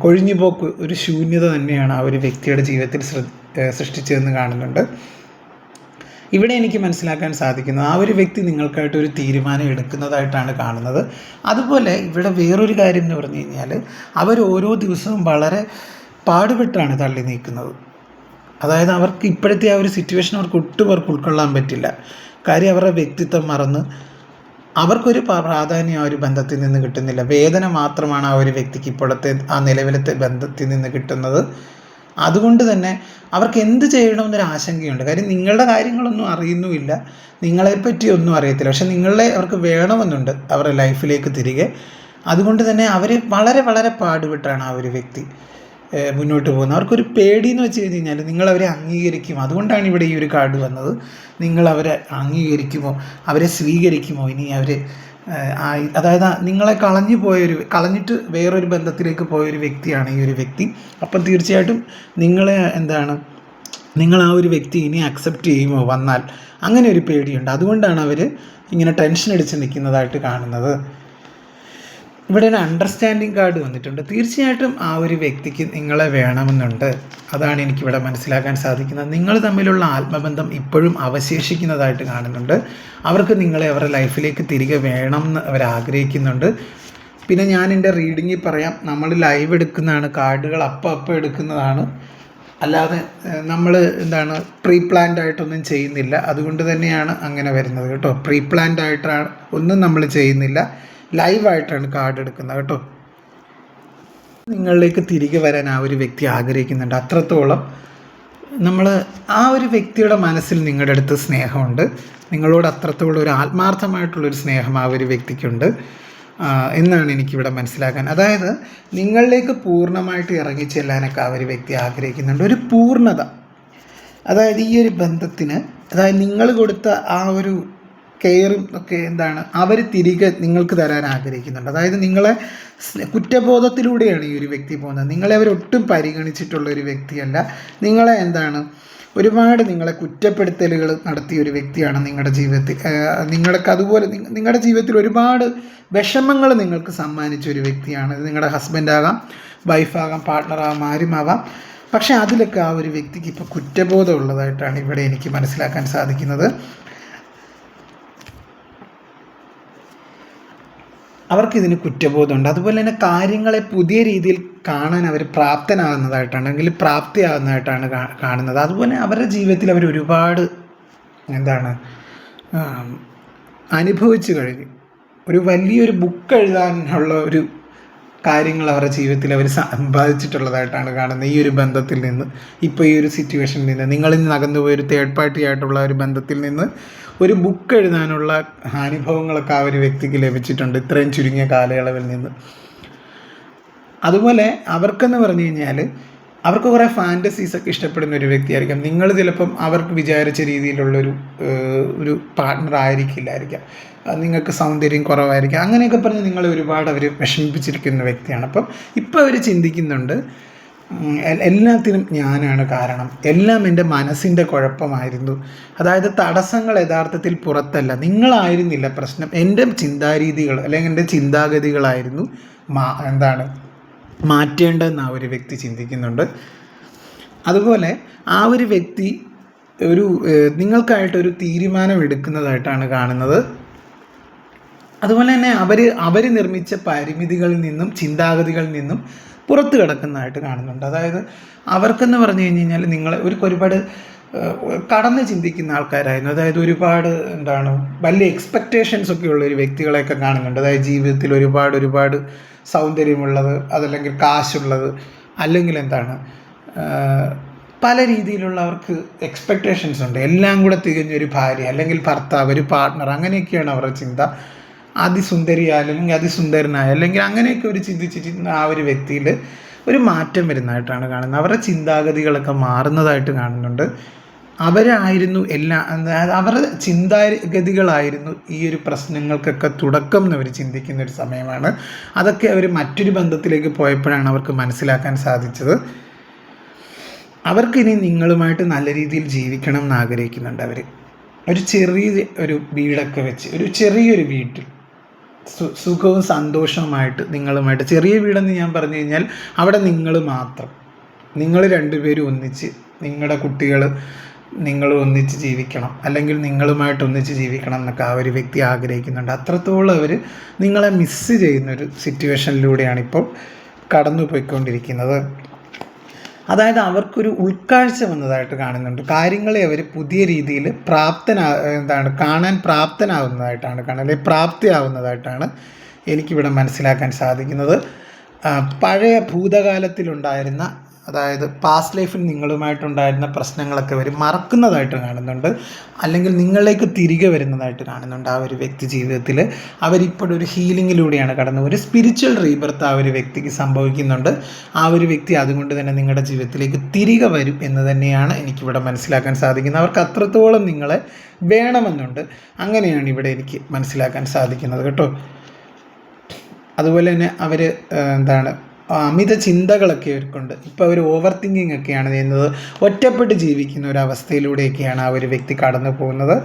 കൊഴിഞ്ഞുപോക്ക് ഒരു ശൂന്യത തന്നെയാണ് ആ ഒരു വ്യക്തിയുടെ ജീവിതത്തിൽ സൃഷ്ടിച്ചതെന്ന് കാണുന്നുണ്ട്. ഇവിടെ എനിക്ക് മനസ്സിലാക്കാൻ സാധിക്കുന്നത് ആ ഒരു വ്യക്തി നിങ്ങൾക്കായിട്ട് ഒരു തീരുമാനം എടുക്കുന്നതായിട്ടാണ് കാണുന്നത്. അതുപോലെ ഇവിടെ വേറൊരു കാര്യം എന്ന് പറഞ്ഞു കഴിഞ്ഞാൽ, അവർ ഓരോ ദിവസവും വളരെ പാടുപെട്ടാണ് തള്ളി നീക്കുന്നത്. അതായത് അവർക്ക് ഇപ്പോഴത്തെ ആ ഒരു സിറ്റുവേഷൻ അവർക്ക് ഉൾക്കൊള്ളാൻ പറ്റില്ല. കാര്യം അവരുടെ വ്യക്തിത്വം മറന്ന് അവർക്കൊരു പ്രാധാന്യം ആ ഒരു ബന്ധത്തിൽ നിന്ന് കിട്ടുന്നില്ല. വേദന മാത്രമാണ് ആ ഒരു വ്യക്തിക്ക് ഇപ്പോഴത്തെ ആ നിലവിലത്തെ ബന്ധത്തിൽ നിന്ന് കിട്ടുന്നത്. അതുകൊണ്ട് തന്നെ അവർക്ക് എന്ത് ചെയ്യണമെന്നൊരു ആശങ്കയുണ്ട്. കാര്യം നിങ്ങളുടെ കാര്യങ്ങളൊന്നും അറിയുന്നുമില്ല, നിങ്ങളെപ്പറ്റി ഒന്നും അറിയത്തില്ല. പക്ഷെ നിങ്ങളെ അവർക്ക് വേണമെന്നുണ്ട് അവരുടെ ലൈഫിലേക്ക് തിരികെ. അതുകൊണ്ട് തന്നെ അവർ വളരെ വളരെ പാടുപെട്ടാണ് ആ ഒരു വ്യക്തി മുന്നോട്ട് പോകുന്നത്. അവർക്കൊരു പേടിയെന്ന് വെച്ച് കഴിഞ്ഞ് കഴിഞ്ഞാൽ നിങ്ങളവരെ അംഗീകരിക്കുമോ, അതുകൊണ്ടാണ് ഇവിടെ ഈ ഒരു കാർഡ് വന്നത്. നിങ്ങളവരെ അംഗീകരിക്കുമോ, അവരെ സ്വീകരിക്കുമോ, ഇനി അവർ അതായത് നിങ്ങളെ കളഞ്ഞിട്ട് വേറൊരു ബന്ധത്തിലേക്ക് പോയൊരു വ്യക്തിയാണ് ഈ ഒരു വ്യക്തി. അപ്പം തീർച്ചയായിട്ടും നിങ്ങൾ ആ ഒരു വ്യക്തി ഇനി അക്സെപ്റ്റ് ചെയ്യുമോ വന്നാൽ, അങ്ങനെ ഒരു പേടിയുണ്ട്. അതുകൊണ്ടാണ് അവർ ഇങ്ങനെ ടെൻഷൻ അടിച്ച് നിൽക്കുന്നതായിട്ട് കാണുന്നത്. ഇവിടെ ഒരു അണ്ടർസ്റ്റാൻഡിങ് കാർഡ് വന്നിട്ടുണ്ട്. തീർച്ചയായിട്ടും ആ ഒരു വ്യക്തിക്ക് നിങ്ങളെ വേണമെന്നുണ്ട്. അതാണ് എനിക്കിവിടെ മനസ്സിലാക്കാൻ സാധിക്കുന്നത്. നിങ്ങൾ തമ്മിലുള്ള ആത്മബന്ധം ഇപ്പോഴും അവശേഷിക്കുന്നതായിട്ട് കാണുന്നുണ്ട്. അവർക്ക് നിങ്ങളെ അവരുടെ ലൈഫിലേക്ക് തിരികെ വേണമെന്ന് അവർ ആഗ്രഹിക്കുന്നുണ്ട്. പിന്നെ ഞാൻ എൻ്റെ റീഡിങ്ങിൽ പറയാം, നമ്മൾ ലൈവ് എടുക്കുന്നതാണ്, കാർഡുകൾ അപ്പം എടുക്കുന്നതാണ്, അല്ലാതെ നമ്മൾ പ്രീ പ്ലാൻഡ് ആയിട്ടൊന്നും ചെയ്യുന്നില്ല. അതുകൊണ്ട് തന്നെയാണ് അങ്ങനെ വരുന്നത് കേട്ടോ. പ്രീ പ്ലാൻഡ് ആയിട്ടാണ് ഒന്നും നമ്മൾ ചെയ്യുന്നില്ല, ലൈവായിട്ടാണ് കാർഡ് എടുക്കുന്നത് കേട്ടോ. നിങ്ങളിലേക്ക് തിരികെ വരാൻ ആ ഒരു വ്യക്തി ആഗ്രഹിക്കുന്നുണ്ട്. അത്രത്തോളം ആ ഒരു വ്യക്തിയുടെ മനസ്സിൽ നിങ്ങളുടെ അടുത്ത് സ്നേഹമുണ്ട്. നിങ്ങളോട് അത്രത്തോളം ഒരു ആത്മാർത്ഥമായിട്ടുള്ളൊരു സ്നേഹം ആ ഒരു വ്യക്തിക്കുണ്ട് എന്നാണ് എനിക്കിവിടെ മനസ്സിലാക്കാൻ. അതായത് നിങ്ങളിലേക്ക് പൂർണ്ണമായിട്ട് ഇറങ്ങിച്ചെല്ലാനൊക്കെ ആ ഒരു വ്യക്തി ആഗ്രഹിക്കുന്നുണ്ട്. ഒരു പൂർണ്ണത, അതായത് ഈ ഒരു ബന്ധത്തിന്, അതായത് നിങ്ങൾ കൊടുത്ത ആ ഒരു കെയറും ഒക്കെ അവർ തിരികെ നിങ്ങൾക്ക് തരാൻ ആഗ്രഹിക്കുന്നുണ്ട്. അതായത് നിങ്ങളെ കുറ്റബോധത്തിലൂടെയാണ് ഈ ഒരു വ്യക്തി പോകുന്നത്. നിങ്ങളെ അവരൊട്ടും പരിഗണിച്ചിട്ടുള്ള ഒരു വ്യക്തിയല്ല. നിങ്ങളെ ഒരുപാട് നിങ്ങളെ കുറ്റപ്പെടുത്തലുകൾ നടത്തിയ ഒരു വ്യക്തിയാണ് നിങ്ങളുടെ ജീവിതത്തിൽ. അതുപോലെ നിങ്ങളുടെ ജീവിതത്തിൽ ഒരുപാട് വിഷമങ്ങൾ നിങ്ങൾക്ക് സമ്മാനിച്ച ഒരു വ്യക്തിയാണ്. ഇത് നിങ്ങളുടെ ഹസ്ബൻഡാകാം, വൈഫാകാം, പാർട്ട്ണറാകാം, ആരുമാവാം. പക്ഷേ അതിലൊക്കെ ആ ഒരു വ്യക്തിക്ക് ഇപ്പോൾ കുറ്റബോധം ഉള്ളതായിട്ടാണ് ഇവിടെ എനിക്ക് മനസ്സിലാക്കാൻ സാധിക്കുന്നത്. അവർക്കിതിന് കുറ്റബോധമുണ്ട്. അതുപോലെ തന്നെ കാര്യങ്ങളെ പുതിയ രീതിയിൽ കാണാൻ അവർ പ്രാപ്തനാകുന്നതായിട്ടാണ്, അല്ലെങ്കിൽ പ്രാപ്തിയാകുന്നതായിട്ടാണ് കാണുന്നത്. അതുപോലെ അവരുടെ ജീവിതത്തിൽ അവർ ഒരുപാട് അനുഭവിച്ചു കഴിഞ്ഞു. ഒരു വലിയൊരു ബുക്ക് എഴുതാനുള്ള ഒരു കാര്യങ്ങൾ അവരുടെ ജീവിതത്തിൽ അവർ സമ്പാദിച്ചിട്ടുള്ളതായിട്ടാണ് കാണുന്നത്. ഈ ഒരു ബന്ധത്തിൽ നിന്ന്, ഇപ്പോൾ ഈ ഒരു സിറ്റുവേഷനിൽ നിന്ന്, നിങ്ങളിൽ നിന്ന് അകന്നുപോയ ഒരു തേർഡ് പാർട്ടി ആയിട്ടുള്ള ഒരു ബന്ധത്തിൽ നിന്ന് ഒരു ബുക്ക് എഴുതാനുള്ള അനുഭവങ്ങളൊക്കെ ആ ഒരു വ്യക്തിക്ക് ലഭിച്ചിട്ടുണ്ട് ഇത്രയും ചുരുങ്ങിയ കാലയളവിൽ നിന്ന്. അതുപോലെ അവർക്കെന്ന് പറഞ്ഞു കഴിഞ്ഞാൽ അവർക്ക് കുറേ ഫാൻറ്റസീസൊക്കെ ഇഷ്ടപ്പെടുന്ന ഒരു വ്യക്തിയായിരിക്കാം. നിങ്ങൾ ചിലപ്പം അവർക്ക് വിചാരിച്ച രീതിയിലുള്ളൊരു പാർട്ട്ണർ ആയിരിക്കില്ലായിരിക്കാം. നിങ്ങൾക്ക് സൗന്ദര്യം കുറവായിരിക്കാം, അങ്ങനെയൊക്കെ പറഞ്ഞ് നിങ്ങളെ ഒരുപാട് അവർ വിഷമിപ്പിച്ചിരിക്കുന്ന വ്യക്തിയാണ്. അപ്പം ഇപ്പോൾ അവർ ചിന്തിക്കുന്നുണ്ട്, എല്ലാത്തിനും ഞാനാണ് കാരണം, എല്ലാം എൻ്റെ മനസ്സിൻ്റെ കുഴപ്പമായിരുന്നു. അതായത് തടസ്സങ്ങൾ യഥാർത്ഥത്തിൽ പുറത്തല്ല, നിങ്ങളായിരുന്നില്ല പ്രശ്നം, എൻ്റെ ചിന്താരീതികൾ അല്ലെങ്കിൽ എൻ്റെ ചിന്താഗതികളായിരുന്നു മാറ്റേണ്ടതെന്ന് ആ ഒരു വ്യക്തി ചിന്തിക്കുന്നുണ്ട്. അതുപോലെ ആ ഒരു വ്യക്തി നിങ്ങൾക്കായിട്ടൊരു തീരുമാനം എടുക്കുന്നതായിട്ടാണ് കാണുന്നത്. അതുപോലെ തന്നെ അവർ നിർമ്മിച്ച പരിമിതികളിൽ നിന്നും ചിന്താഗതികളിൽ നിന്നും പുറത്ത് കിടക്കുന്നതായിട്ട് കാണുന്നുണ്ട്. അതായത് അവർക്കെന്ന് പറഞ്ഞു കഴിഞ്ഞാൽ നിങ്ങളെ ഒരുപാട് കടന്ന് ചിന്തിക്കുന്ന ആൾക്കാരായിരുന്നു. അതായത് ഒരുപാട് വലിയ എക്സ്പെക്റ്റേഷൻസ് ഒക്കെ ഉള്ള ഒരു വ്യക്തികളെയൊക്കെ കാണുന്നുണ്ട്. അതായത് ജീവിതത്തിൽ ഒരുപാട് സൗന്ദര്യമുള്ളത്, അതല്ലെങ്കിൽ കാശുള്ളത്, അല്ലെങ്കിൽ പല രീതിയിലുള്ള അവർക്ക് എക്സ്പെക്റ്റേഷൻസ് ഉണ്ട്. എല്ലാം കൂടെ തികഞ്ഞൊരു ഭാര്യ അല്ലെങ്കിൽ ഭർത്താവ്, ഒരു പാർട്ട്ണർ, അങ്ങനെയൊക്കെയാണ് അവരുടെ ചിന്ത. അതിസുന്ദരിയായ അല്ലെങ്കിൽ അതിസുന്ദരനായ അല്ലെങ്കിൽ അങ്ങനെയൊക്കെ ഒരു ചിന്തിച്ചിരുന്ന ആ ഒരു വ്യക്തിയിൽ ഒരു മാറ്റം വരുന്നതായിട്ടാണ് കാണുന്നത്. അവരുടെ ചിന്താഗതികളൊക്കെ മാറുന്നതായിട്ട് കാണുന്നുണ്ട്. അവരായിരുന്നു അവരുടെ ചിന്താഗതികളായിരുന്നു ഈ ഒരു പ്രശ്നങ്ങൾക്കൊക്കെ തുടക്കം എന്ന് അവർ ചിന്തിക്കുന്ന ഒരു സമയമാണ്. അതൊക്കെ അവർ മറ്റൊരു ബന്ധത്തിലേക്ക് പോയപ്പോഴാണ് അവർക്ക് മനസ്സിലാക്കാൻ സാധിച്ചത്. അവർക്കിനി നിങ്ങളുമായിട്ട് നല്ല രീതിയിൽ ജീവിക്കണം എന്ന് ആഗ്രഹിക്കുന്നുണ്ട്. അവർ ഒരു വീടൊക്കെ വെച്ച് ഒരു ചെറിയൊരു വീട്ടിൽ സുഖവും സന്തോഷവുമായിട്ട് നിങ്ങളുമായിട്ട്, ചെറിയ വീടെന്ന് ഞാൻ പറഞ്ഞു കഴിഞ്ഞാൽ അവിടെ നിങ്ങൾ രണ്ടുപേരും ഒന്നിച്ച്, നിങ്ങളുടെ കുട്ടികൾ നിങ്ങൾ ഒന്നിച്ച് ജീവിക്കണം, അല്ലെങ്കിൽ നിങ്ങളുമായിട്ട് ഒന്നിച്ച് ജീവിക്കണം എന്നൊക്കെ ആ ഒരു വ്യക്തി ആഗ്രഹിക്കുന്നുണ്ട്. അത്രത്തോളം അവർ നിങ്ങളെ മിസ്സ് ചെയ്യുന്നൊരു സിറ്റുവേഷനിലൂടെയാണ് ഇപ്പോൾ കടന്നു പോയിക്കൊണ്ടിരിക്കുന്നത്. അതായത് അവർക്കൊരു ഉൾക്കാഴ്ച വന്നതായിട്ട് കാണുന്നുണ്ട്. കാര്യങ്ങളെ അവർ പുതിയ രീതിയിൽ കാണാൻ പ്രാപ്തനാവുന്നതായിട്ടാണ് കാണുന്നത്, അല്ലെങ്കിൽ പ്രാപ്തിയാവുന്നതായിട്ടാണ് എനിക്കിവിടെ മനസ്സിലാക്കാൻ സാധിക്കുന്നത്. പഴയ ഭൂതകാലത്തിലുണ്ടായിരുന്ന, അതായത് പാസ്റ്റ് ലൈഫിൽ നിങ്ങളുമായിട്ടുണ്ടായിരുന്ന പ്രശ്നങ്ങളൊക്കെ അവർ മറക്കുന്നതായിട്ട് കാണുന്നുണ്ട്, അല്ലെങ്കിൽ നിങ്ങളിലേക്ക് തിരികെ വരുന്നതായിട്ട് കാണുന്നുണ്ട്. ആ ഒരു വ്യക്തി ജീവിതത്തിൽ അവരിപ്പോഴൊരു ഹീലിങ്ങിലൂടെയാണ് കടന്നത്. ഒരു സ്പിരിച്വൽ റീബർത്ത് ആ ഒരു വ്യക്തിക്ക് സംഭവിക്കുന്നുണ്ട്. ആ ഒരു വ്യക്തി അതുകൊണ്ട് തന്നെ നിങ്ങളുടെ ജീവിതത്തിലേക്ക് തിരികെ വരും എന്ന് തന്നെയാണ് എനിക്കിവിടെ മനസ്സിലാക്കാൻ സാധിക്കുന്നത്. അവർക്ക് അത്രത്തോളം നിങ്ങളെ വേണമെന്നുണ്ട്. അങ്ങനെയാണ് ഇവിടെ എനിക്ക് മനസ്സിലാക്കാൻ സാധിക്കുന്നത് കേട്ടോ. അതുപോലെ തന്നെ അവർ അമിത ചിന്തകളൊക്കെ അവർക്കുണ്ട്. ഇപ്പോൾ അവർ ഓവർ തിങ്കിങ് ഒക്കെയാണ് ചെയ്യുന്നത്. ഒറ്റപ്പെട്ട് ജീവിക്കുന്ന ഒരു അവസ്ഥയിലൂടെയൊക്കെയാണ് ആ ഒരു വ്യക്തി കടന്നു പോകുന്നത്.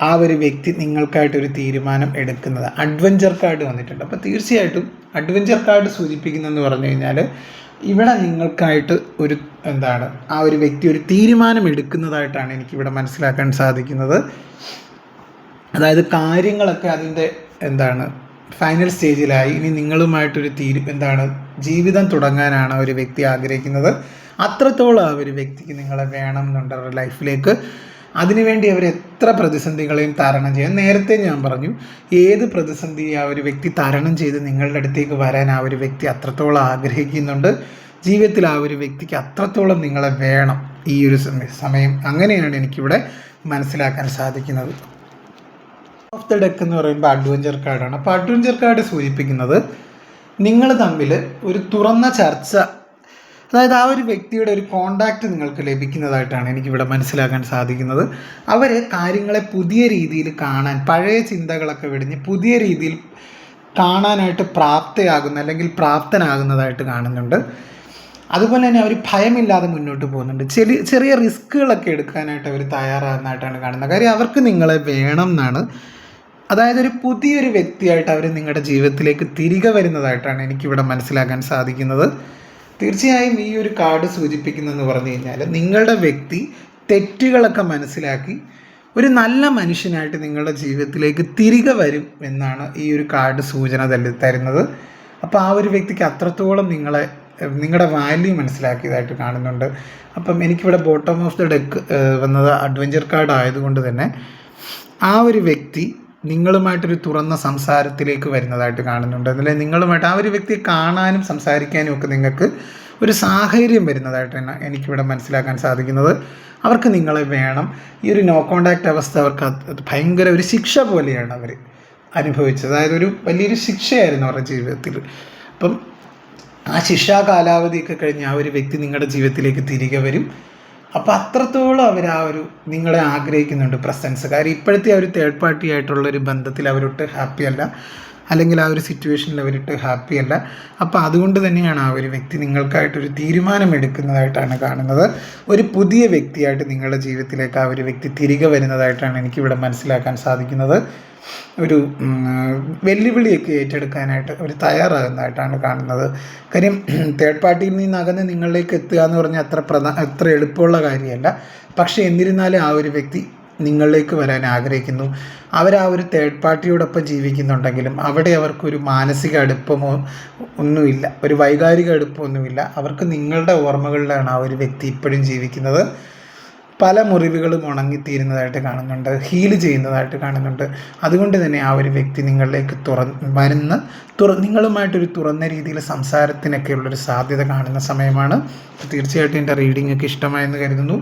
ആ ഒരു വ്യക്തി നിങ്ങൾക്കായിട്ടൊരു തീരുമാനം എടുക്കുന്നത്. അഡ്വഞ്ചർ കാർഡ് വന്നിട്ടുണ്ട്. അപ്പോൾ തീർച്ചയായിട്ടും അഡ്വഞ്ചർ കാർഡ് സൂചിപ്പിക്കുന്നതെന്ന് പറഞ്ഞു കഴിഞ്ഞാൽ ഇവിടെ നിങ്ങൾക്കായിട്ട് ഒരു ആ ഒരു വ്യക്തി ഒരു തീരുമാനം എടുക്കുന്നതായിട്ടാണ് എനിക്കിവിടെ മനസ്സിലാക്കാൻ സാധിക്കുന്നത്. അതായത് കാര്യങ്ങളൊക്കെ അതിൻ്റെ ഫൈനൽ സ്റ്റേജിലായി. ഇനി നിങ്ങളുമായിട്ടൊരു ജീവിതം തുടങ്ങാനാണ് ഒരു വ്യക്തി ആഗ്രഹിക്കുന്നത്. അത്രത്തോളം ആ ഒരു വ്യക്തിക്ക് നിങ്ങളെ വേണം എന്നുണ്ട് അവരുടെ ലൈഫിലേക്ക്. അതിനുവേണ്ടി അവർ എത്ര പ്രതിസന്ധികളെയും തരണം ചെയ്യാൻ, നേരത്തെ ഞാൻ പറഞ്ഞു, ഏത് പ്രതിസന്ധി ആ ഒരു വ്യക്തി തരണം ചെയ്ത് നിങ്ങളുടെ അടുത്തേക്ക് വരാൻ ആ ഒരു വ്യക്തി അത്രത്തോളം ആഗ്രഹിക്കുന്നുണ്ട്. ജീവിതത്തിൽ ആ ഒരു വ്യക്തിക്ക് അത്രത്തോളം നിങ്ങളെ വേണം ഈ ഒരു സമയം. അങ്ങനെയാണ് എനിക്കിവിടെ മനസ്സിലാക്കാൻ സാധിക്കുന്നത്. ഓഫ് ദ ഡെക്ക് എന്ന് പറയുമ്പോൾ അഡ്വഞ്ചർ കാർഡാണ്. അപ്പോൾ അഡ്വഞ്ചർ കാർഡ് സൂചിപ്പിക്കുന്നത് നിങ്ങൾ തമ്മിൽ ഒരു തുറന്ന ചർച്ച, അതായത് ആ ഒരു വ്യക്തിയുടെ ഒരു കോണ്ടാക്റ്റ് നിങ്ങൾക്ക് ലഭിക്കുന്നതായിട്ടാണ് എനിക്കിവിടെ മനസ്സിലാക്കാൻ സാധിക്കുന്നത്. അവർ കാര്യങ്ങളെ പുതിയ രീതിയിൽ കാണാൻ, പഴയ ചിന്തകളൊക്കെ വെടിഞ്ഞ് പുതിയ രീതിയിൽ കാണാനായിട്ട് അല്ലെങ്കിൽ പ്രാപ്തനാകുന്നതായിട്ട് കാണുന്നുണ്ട്. അതുപോലെ തന്നെ അവർ ഭയമില്ലാതെ മുന്നോട്ട് പോകുന്നുണ്ട്. ചെറിയ റിസ്ക്കുകളൊക്കെ എടുക്കാനായിട്ട് അവർ തയ്യാറാകുന്നതായിട്ടാണ് കാണുന്നത്. കാര്യം അവർക്ക് നിങ്ങളെ വേണം എന്നാണ്. അതായത് ഒരു പുതിയൊരു വ്യക്തിയായിട്ട് അവർ നിങ്ങളുടെ ജീവിതത്തിലേക്ക് തിരികെ വരുന്നതായിട്ടാണ് എനിക്കിവിടെ മനസ്സിലാക്കാൻ സാധിക്കുന്നത്. തീർച്ചയായും ഈ ഒരു കാർഡ് സൂചിപ്പിക്കുന്നതെന്ന് പറഞ്ഞു കഴിഞ്ഞാൽ നിങ്ങളുടെ വ്യക്തി തെറ്റുകളൊക്കെ മനസ്സിലാക്കി ഒരു നല്ല മനുഷ്യനായിട്ട് നിങ്ങളുടെ ജീവിതത്തിലേക്ക് തിരികെ വരും എന്നാണ് ഈ ഒരു കാർഡ് സൂചന തരുന്നത്. അപ്പോൾ ആ ഒരു വ്യക്തിക്ക് അത്രത്തോളം നിങ്ങളുടെ വാല്യൂ മനസ്സിലാക്കിയതായിട്ട് കാണുന്നുണ്ട്. അപ്പം എനിക്കിവിടെ ബോട്ടം ഓഫ് ദ ഡെക്ക് വന്നത് അഡ്വഞ്ചർ കാർഡ് ആയതുകൊണ്ട് തന്നെ ആ ഒരു വ്യക്തി നിങ്ങളുമായിട്ടൊരു തുറന്ന സംസാരത്തിലേക്ക് വരുന്നതായിട്ട് കാണുന്നുണ്ട്. അല്ലെങ്കിൽ നിങ്ങളുമായിട്ട് ആ ഒരു വ്യക്തിയെ കാണാനും സംസാരിക്കാനും ഒക്കെ നിങ്ങൾക്ക് ഒരു സാഹചര്യം വരുന്നതായിട്ടാണ് എനിക്കിവിടെ മനസ്സിലാക്കാൻ സാധിക്കുന്നത്. അവർക്ക് നിങ്ങളെ വേണം. ഈ ഒരു നോ കോണ്ടാക്റ്റ് അവസ്ഥ അവർക്ക് ഭയങ്കര ഒരു ശിക്ഷ പോലെയാണ് അവർ അനുഭവിച്ചത്. അതായത് ഒരു വലിയൊരു ശിക്ഷയായിരുന്നു അവരുടെ ജീവിതത്തിൽ. അപ്പം ആ ശിക്ഷാ കാലാവധിയൊക്കെ കഴിഞ്ഞ് ആ ഒരു വ്യക്തി നിങ്ങളുടെ ജീവിതത്തിലേക്ക് തിരികെ വരും. അപ്പോൾ അത്രത്തോളം അവർ നിങ്ങളെ ആഗ്രഹിക്കുന്നുണ്ട് പ്രസൻസ്. കാര്യം ഇപ്പോഴത്തെ ആ ഒരു തേർഡ് പാർട്ടി ആയിട്ടുള്ളൊരു ബന്ധത്തിൽ അവരൊട്ട് ഹാപ്പിയല്ല, അല്ലെങ്കിൽ ആ ഒരു സിറ്റുവേഷനിൽ അവരിട്ട് ഹാപ്പിയല്ല. അപ്പോൾ അതുകൊണ്ട് തന്നെയാണ് ആ ഒരു വ്യക്തി നിങ്ങൾക്കായിട്ടൊരു തീരുമാനം എടുക്കുന്നതായിട്ടാണ് കാണുന്നത്. ഒരു പുതിയ വ്യക്തിയായിട്ട് നിങ്ങളുടെ ജീവിതത്തിലേക്ക് ആ ഒരു വ്യക്തി തിരികെ വരുന്നതായിട്ടാണ് എനിക്കിവിടെ മനസ്സിലാക്കാൻ സാധിക്കുന്നത്. ഒരു വെല്ലുവിളിയൊക്കെ ഏറ്റെടുക്കാനായിട്ട് അവർ തയ്യാറാകുന്നതായിട്ടാണ് കാണുന്നത്. കാര്യം തേർഡ് പാർട്ടിയിൽ നിന്ന് അകന്ന് നിങ്ങളിലേക്ക് എത്തുക എന്ന് പറഞ്ഞാൽ അത്ര എളുപ്പമുള്ള കാര്യമല്ല. പക്ഷേ എന്നിരുന്നാലും ആ ഒരു വ്യക്തി നിങ്ങളിലേക്ക് വരാൻ ആഗ്രഹിക്കുന്നു. അവർ ആ ഒരു തേർഡ് പാർട്ടിയോടൊപ്പം ജീവിക്കുന്നുണ്ടെങ്കിലും അവിടെ അവർക്കൊരു മാനസിക അടുപ്പമോ ഒന്നുമില്ല, ഒരു വൈകാരിക അടുപ്പമൊന്നുമില്ല. അവർക്ക് നിങ്ങളുടെ ഓർമ്മകളിലാണ് ആ ഒരു വ്യക്തി ഇപ്പോഴും ജീവിക്കുന്നത്. പല മുറിവുകളും ഉണങ്ങിത്തീരുന്നതായിട്ട് കാണുന്നുണ്ട്, ഹീല് ചെയ്യുന്നതായിട്ട് കാണുന്നുണ്ട്. അതുകൊണ്ട് തന്നെ ആ ഒരു വ്യക്തി നിങ്ങളിലേക്ക് നിങ്ങളുമായിട്ടൊരു തുറന്ന രീതിയിൽ സംസാരത്തിനൊക്കെയുള്ളൊരു സാധ്യത കാണുന്ന സമയമാണ്. തീർച്ചയായിട്ടും എൻ്റെ റീഡിംഗ് ഒക്കെ ഇഷ്ടമായെന്ന് കരുതുന്നു.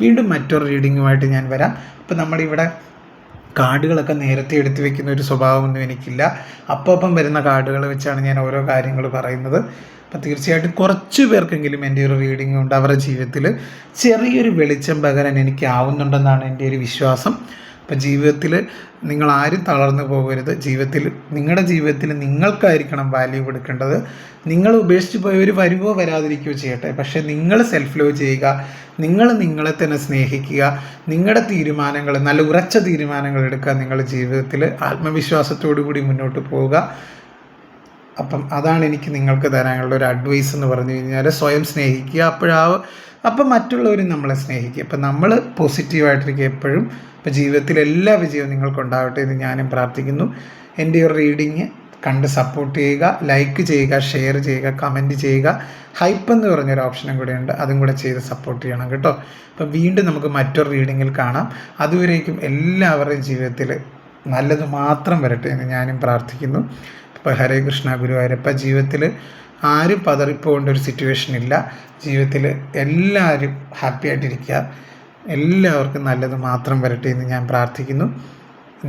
വീണ്ടും മറ്റൊരു റീഡിങ്ങുമായിട്ട് ഞാൻ വരാം. അപ്പോൾ നമ്മളിവിടെ കാർഡുകളൊക്കെ നേരത്തെ എടുത്തു വെക്കുന്ന ഒരു സ്വഭാവമൊന്നും എനിക്കില്ല. അപ്പം വരുന്ന കാർഡുകൾ വെച്ചാണ് ഞാൻ ഓരോ കാര്യങ്ങൾ പറയുന്നത്. അപ്പോൾ തീർച്ചയായിട്ടും കുറച്ച് പേർക്കെങ്കിലും എൻ്റെ ഒരു റീഡിംഗ് കൊണ്ട് അവരുടെ ജീവിതത്തിൽ ചെറിയൊരു വെളിച്ചം പകരാൻ എനിക്ക് ആവുന്നുണ്ടെന്നാണ് എൻ്റെ ഒരു വിശ്വാസം. അപ്പോൾ ജീവിതത്തിൽ നിങ്ങളാരും തളർന്നു പോകരുത്. നിങ്ങളുടെ ജീവിതത്തിൽ നിങ്ങൾക്കായിരിക്കണം വാല്യൂ കൊടുക്കേണ്ടത്. നിങ്ങൾ ഉപേക്ഷിച്ച് പോയവർ വരുമോ വരാതിരിക്കുകയോ ചെയ്യട്ടെ, പക്ഷേ നിങ്ങൾ സെൽഫ് ലവ് ചെയ്യുക, നിങ്ങളെ തന്നെ സ്നേഹിക്കുക, നിങ്ങളുടെ തീരുമാനങ്ങൾ, നല്ല ഉറച്ച തീരുമാനങ്ങൾ എടുക്കുക, നിങ്ങളുടെ ജീവിതത്തിൽ ആത്മവിശ്വാസത്തോടു കൂടി മുന്നോട്ട് പോവുക. അപ്പം അതാണ് എനിക്ക് നിങ്ങൾക്ക് തരാനുള്ള ഒരു അഡ്വൈസ് എന്ന് പറഞ്ഞു കഴിഞ്ഞാൽ, സ്വയം സ്നേഹിക്കുക, അപ്പം മറ്റുള്ളവരും നമ്മളെ സ്നേഹിക്കുക. അപ്പം നമ്മൾ പോസിറ്റീവായിട്ടിരിക്കുക എപ്പോഴും. അപ്പോൾ ജീവിതത്തിൽ എല്ലാ വിജയവും നിങ്ങൾക്കുണ്ടാവട്ടെ എന്ന് ഞാനും പ്രാർത്ഥിക്കുന്നു. എൻ്റെ ഒരു റീഡിങ് കണ്ട് സപ്പോർട്ട് ചെയ്യുക, ലൈക്ക് ചെയ്യുക, ഷെയർ ചെയ്യുക, കമൻറ്റ് ചെയ്യുക. ഹൈപ്പ് എന്ന് പറഞ്ഞൊരു ഓപ്ഷനും കൂടെ ഉണ്ട്, അതും കൂടെ ചെയ്ത് സപ്പോർട്ട് ചെയ്യണം കേട്ടോ. അപ്പം വീണ്ടും നമുക്ക് മറ്റൊരു റീഡിങ്ങിൽ കാണാം. അതുവരേക്കും എല്ലാവരുടെയും ജീവിതത്തിൽ നല്ലത് മാത്രം വരട്ടെ എന്ന് ഞാനും പ്രാർത്ഥിക്കുന്നു. ഇപ്പോൾ ഹരേ കൃഷ്ണ ഗുരുവായൂരപ്പ. ജീവിതത്തിൽ ആരും പതറിപ്പോകേണ്ട ഒരു സിറ്റുവേഷൻ ഇല്ല. ജീവിതത്തിൽ എല്ലാവരും ഹാപ്പി ആയിട്ടിരിക്കുക. എല്ലാവർക്കും നല്ലത് മാത്രം വരട്ടെ എന്ന് ഞാൻ പ്രാർത്ഥിക്കുന്നു.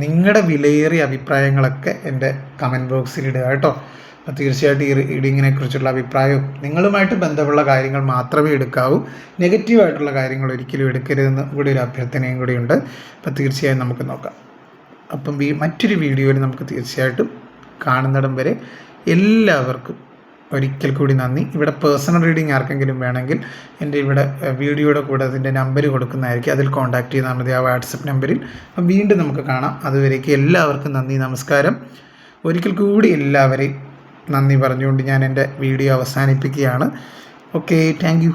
നിങ്ങളുടെ വിലയേറിയ അഭിപ്രായങ്ങളൊക്കെ എൻ്റെ കമൻറ്റ് ബോക്സിൽ ഇടുക കേട്ടോ. അപ്പോൾ തീർച്ചയായിട്ടും ഈ റീഡിങ്ങിനെ കുറിച്ചുള്ള അഭിപ്രായവും നിങ്ങളുമായിട്ട് ബന്ധമുള്ള കാര്യങ്ങൾ മാത്രമേ എടുക്കാവൂ. നെഗറ്റീവായിട്ടുള്ള കാര്യങ്ങൾ ഒരിക്കലും എടുക്കരുതെന്ന് കൂടി ഒരു അഭ്യർത്ഥനയും കൂടിയുണ്ട്. അപ്പോൾ തീർച്ചയായും നമുക്ക് നോക്കാം. അപ്പം മറ്റൊരു വീഡിയോയിൽ നമുക്ക് തീർച്ചയായിട്ടും കാണുന്നിടം വരെ എല്ലാവർക്കും ഒരിക്കൽ കൂടി നന്ദി. ഇവിടെ പേഴ്സണൽ റീഡിങ് ആർക്കെങ്കിലും വേണമെങ്കിൽ എൻ്റെ ഇവിടെ വീഡിയോയുടെ കൂടെ അതിൻ്റെ നമ്പർ കൊടുക്കുന്നതായിരിക്കും, അതിൽ കോൺടാക്റ്റ് ചെയ്താൽ മതി, ആ വാട്സപ്പ് നമ്പറിൽ. അപ്പം വീണ്ടും നമുക്ക് കാണാം. അതുവരേക്കും എല്ലാവർക്കും നന്ദി, നമസ്കാരം. ഒരിക്കൽ കൂടി എല്ലാവരെയും നന്ദി പറഞ്ഞുകൊണ്ട് ഞാൻ എൻ്റെ വീഡിയോ അവസാനിപ്പിക്കുകയാണ്. Okay, thank you.